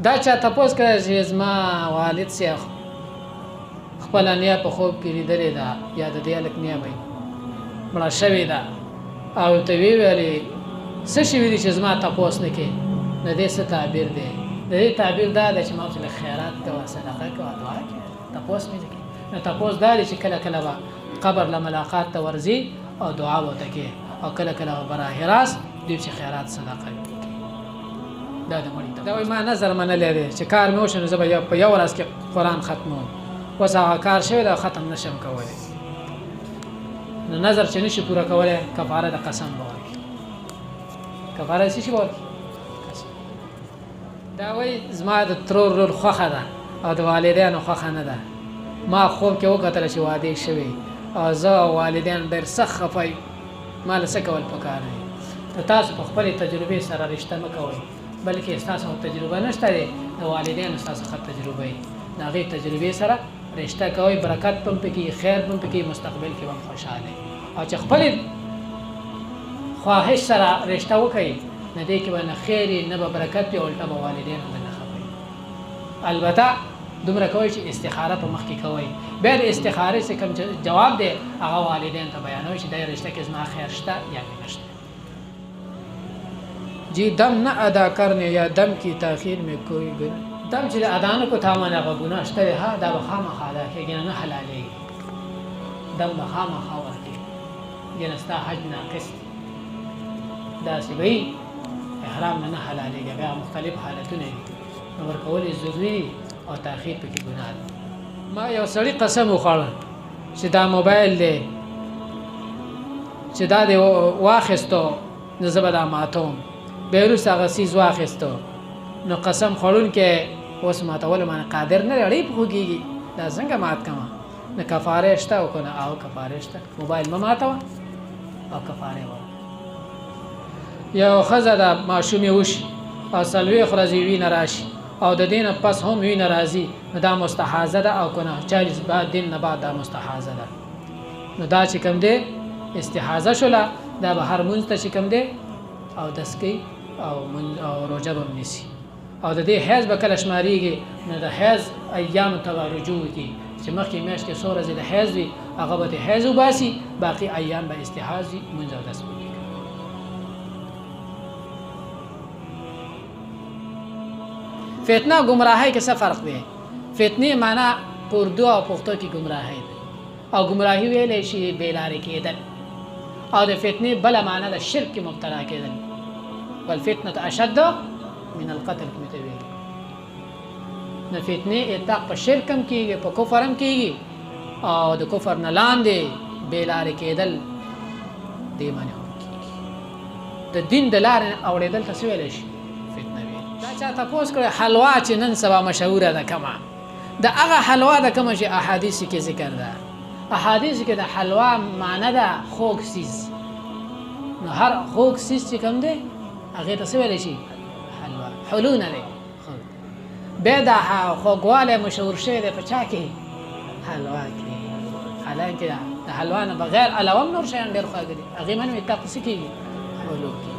دا چا تپوس کړی چې زما والد صاحب خپله نیا په خوب کې لیدلې ده یا د دې هلک نیا به مړه شوې ده او ته ویې ویلې څه شوي دي چې زما تپوس نه کوې د دې څه تعبیر دی د دې تعبیر دا دی چې ما ورته خیرات کوه صدقه کوه دعا کوه تپوس مې نه کوې نو تپوس دا دی چې کله کله به قبر له ملاقات ته ورځي او دعا ورته کوې او کله کله به براه راست دوی چې خیرات صدقه کوي دا د مړي ته دا وایي ما نظر منلی دی چې کار مې وشو نو زه به په یو ورځ کې قرآن ختموم اوس هغه کار شوی دی ختم نه شم کولی نو نظر چې نشي پوره کولی کفاره د قسم به ورکړي کفاره څه شي به ورکړي دا وایي زما د ترور رور خوښه ده او د والدینو خوښه نه ده ما خوب کې وکتله چې واده شوی او زه او والدین ډېر سخت خفه یو ما له څه کول پکار دی نو تاسو په خپلې تجربې سره رشته مه کوئ بلکې ستاسو تجربه نشته دی د والدینو ستاسو ښه تجربه وي د هغې تجربې سره رشته کوئ برکت به هم پکې خیر به هم پکې مستقبل کې به هم خوشحاله او چې خپلې خواهش سره رشته وکړئ نه دې کې به نه خیر نه به برکت وي الټه به والدین هم نه خفه البته دومره کوئ چې استخاره په مخ کې کوئ بیا د استخارې څه کوم جواب دی هغه والدین ته بیانوئ چې دا رشته کې زما خیر شته یا مې نشته جی دم نہ ادا کرنے یا دم کی تاخیر میں کوئی گناہ دم چې ادا نه کو تا باندې هغه ګناه شته ها دا به خامخا ادا کېږي نه حلالېږي دم به خامخا ورکړي ګنه ستا حج ناقص دی داسې به احرام نه حلالېږي بیا مختلف حالتونه دي نو ورکول یې ضروري دي او تاخیر پکې ګناه ده ما یو سړي قسم وخوړ چې دا موبایل دی چې دا دی واخیستو نو زه به دا ماتوم بیا وروسته هغه څیز واخیستو نو قسم خوړون کې اوس ماتولو باندې قادر نه دی اړې په خوږېږي دا څنګه مات کړمه نه کفاره شته او که نه او کفاره شته موبایل مه ماتوه او کفاره ورکړه یو ښځه ده ماشومې وشي او څلوېښت ورځې وینه راشي او د دې نه پس هم وینه راځي نو دا مستحاضه ده او که نه 40 بعد دین نه بعد دا مستحاضه ده نو دا چې کوم دی استحاضه شوله دا به هر مونځ ته چې کوم دی او دس کوي او روژه به هم نیسي او د دې حیض به کله شمارېږي نو د حیض ایامو ته به رجوع وکړي چې مخکې میاشت کې څو ورځې د حیض وي هغه به د حیض وباسي باقي ایام به استحاض وي مونځ او دس به وکړي فتنه گمراهی کې څه فرق دی فتنه معنا په اردو او پښتو کې گمراهی ده او گمراهی ویلی شي بېلارې کېدل او د فتنې بله معنا د شرک کې مبتلا کېدل والفتنه اشد من القتل کې مته ویل نو فتنې اطلاق په شرک هم کېږي په کفر هم کېږي او د کفر نه لاندې بېلارې کېدل دې معنی هم کېږي د دین د لارې اوړېدل ته څه ویلی شي فتنه ویل دا چا تپوس کړی حلوا چې نن سبا مشهوره ده کومه د هغه حلوا ده کومه چې احادیثو کې ذکر ده احادیثو کې د حلوا معنی ده خوږ څیز نو هر خوږ څیز چې کوم دی هغې ته څه ویلی شي حلوا حلونه دی بیا دا خوږوالی مشهور شوی دی په چا کې حلوا کې حالانکې د حلوا نه بغیر علاوه هم نور شیان ډېر خواږه دي هغې من وي تا په څه کېږي حلو کې